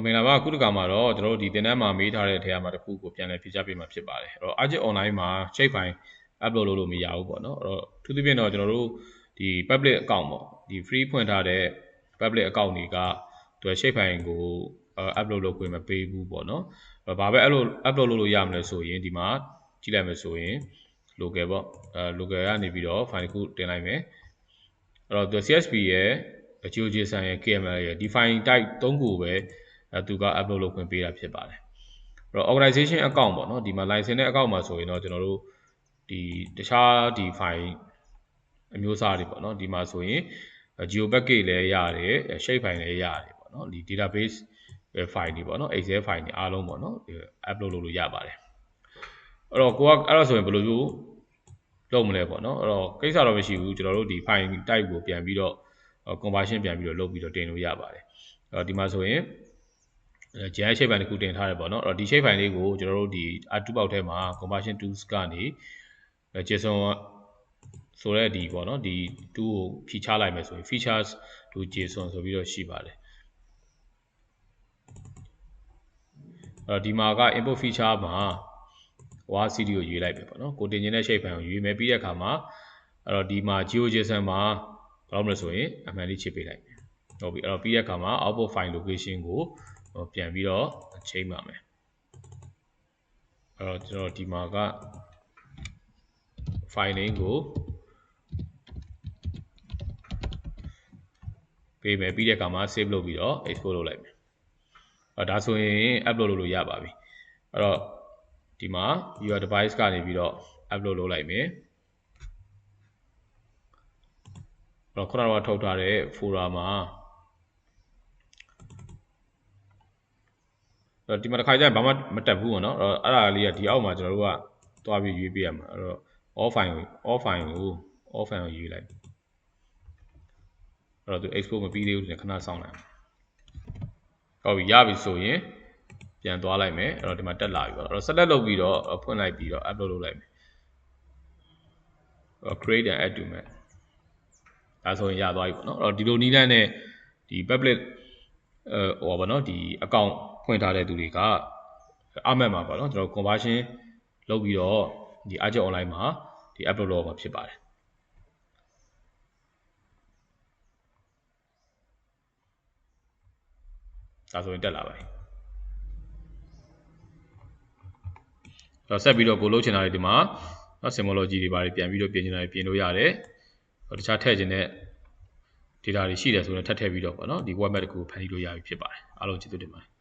မင်္ဂလာပါခုတစ်ခါမှာတော့ကျွန်တော်တို့ဒီသင်တန်းမှာမေးထားတဲ့ထဲမှာတစ်ခုကိုပြန်လည်ဖြေချပေးမှာဖြစ်ပါတယ်အဲ့တော့ Ajit online မှာ shape file upload လုပ်လို့မရဘူးပေါ့နော်အဲ့တော့ထူးသဖြင့်တော့ကျွန်တော်တို့ဒီ public account ပေါ့ဒီ free ဖွင့်ထားတဲ့ public account တွေကသူ shape file ကို upload လုပ်ခွင့်မပေးဘူးပေါ့နော်ဘာပဲအဲ့လို upload လုပ်လို့ရမလဲဆိုရင်ဒီမှာကြည့်လိုက်မယ်ဆိုရင် local ပေါ့local ကနေပြီးတော့ file တစ်ခုတင်လိုက်မယ်အဲ့တော့သူ CSV ရဲ့ GeoJSON ရဲ့ KML ရဲ့ဒီ file type 3ခုပဲသူက upload လုပ်ခွင့်ပေးတာဖြစ်ပါတယ်အဲ့တော့ organization account ပေါ့နော်ဒီမှာ license တဲ့ account မှာဆိုရင်တော့ကျွန်တော်တို့ဒီတခြားဒီ file အမျိုးအစားတွေပေါ့နော်ဒီမှာဆိုရင် geo package လည်းရတယ် shape file လည်းရတယ်ပေါ့နော်ဒီ database file တွေပေါ့နော် excel file တွေအားလုံးပေါ့နော် upload လုပ်လို့ရပါတယ်အဲ့တော့ကိုကအဲ့တော့ဆိုရင်ဘယ်လိုမျိုးလုပ်မလဲပေါ့နော်အဲ့တော့ကိစ္စတော့မရှိဘူးကျွန်တော်တို့ဒီ file type ကိုပြန်ပြီးတော့ conversion ပြန်ပြီးတော့လုပ်ပြီးတော့တင်လို့ရပါတယ်အဲ့တော့ဒီမှာဆိုရင် JS shape file တစ်ခုတင်ထားတယ်ပေါ့နော်အဲ့တော့ဒီ shape file လေးကိုကျွန်တော်တို့ဒီ R2 box ထဲမှာ conversion tools ကနေ JSON ဆိုတဲ့ဒီပေါ့နော်ဒီ tool ကိုဖြည့်ချလိုက်မယ်ဆိုရင် features to JSON ဆိုပြီးတော့ရှိပါတယ်အဲ့တော့ဒီမှာက input feature မှာ WACD ကိုရွေးလိုက်ပဲပေါ့နော်ကိုတင်ခြင်းတဲ့ shape file ကိုရွေးမယ်ပြီးတဲ့အခါမှာအဲ့တော့ဒီမှာ GeoJSON မှာဘယ်လိုမလဲဆိုရင်အမှန်လေးချစ်ပေးလိုက်ဟုတ်ပြီအဲ့တော့ပြီးတဲ့အခါမှာ output file location ကိုပြန်ပြီးတော့ချိန်ပါမယ်အဲ့တော့ကျွန်တော်ဒီမှာက file name ကိုပေးမယ်ပြီးတဲ့အခါမှာ save လုပ်ပြီးတော့ export လုပ်လိုက်မယ်အဲ့ဒါဆိုရင် upload လုပ်လို့ရပါပြီအဲ့တော့ဒီမှာ your device ကနေပြီးတော့ upload လုပ်လိုက်မယ်အဲ့တော့ခုနကထုတ်ထားတဲ့ folder မှာဒီမှာတစ်ခါကျရင်ဘာမှမတက်ဘူးပေါ့နော်အဲ့ဒါလေးကဒီအောက်မှာကျွန်တော်တို့ကသွားပြီးရွေးပေးရမှာအဲ့တော့ all file ကိုရွေးလိုက်အဲ့တော့သူ export မပြီးသေးဘူးခဏစောင့်လိုက်ဟုတ်ပြီရပြီဆိုရင်ပြန်သွားလိုက်မယ်အဲ့တော့ဒီမှာတက်လာပြီပေါ့အဲ့တော့ select လုပ်ပြီးတော့ဖွင့်လိုက်ပြီးတော့ upload လုပ်လိုက်မယ် create and add to map ဒါဆိုရင်ရသွားပြီပေါ့နော်အဲ့တော့ဒီလိုနည်းလမ်းနဲ့ဒီ public ဟိုပါနော်ဒီ account ဖွင့်ထားတဲ့သူတွေကအမှတ်မှာပေါ့နော်ကျွန်တော် conversion လုပ်ပြီးတော့ဒီ Ajit online မှာဒီ upload လုပ်မှာဖြစ်ပါတယ်ဒါဆိုရင်တက်လာပါပြီဆက်ပြီးတော့ကိုလုပ်ချင်တာတွေဒီမှာနော် symbology တွေပါတယ်ပြန်ပြီးတော့ပြင်ချင်တာတွေပြင်လို့ရတယ်တခြားထည့်ချင်တဲ့ data တွေရှိတယ်ဆိုရင်ထပ်ထည့်ပြီးတော့ပေါ့နော်ဒီ web map တစ်ခုဖန်တီးလို့ရပြီဖြစ်ပါတယ်အားလုံးကျေးဇူးတင်ပါတယ်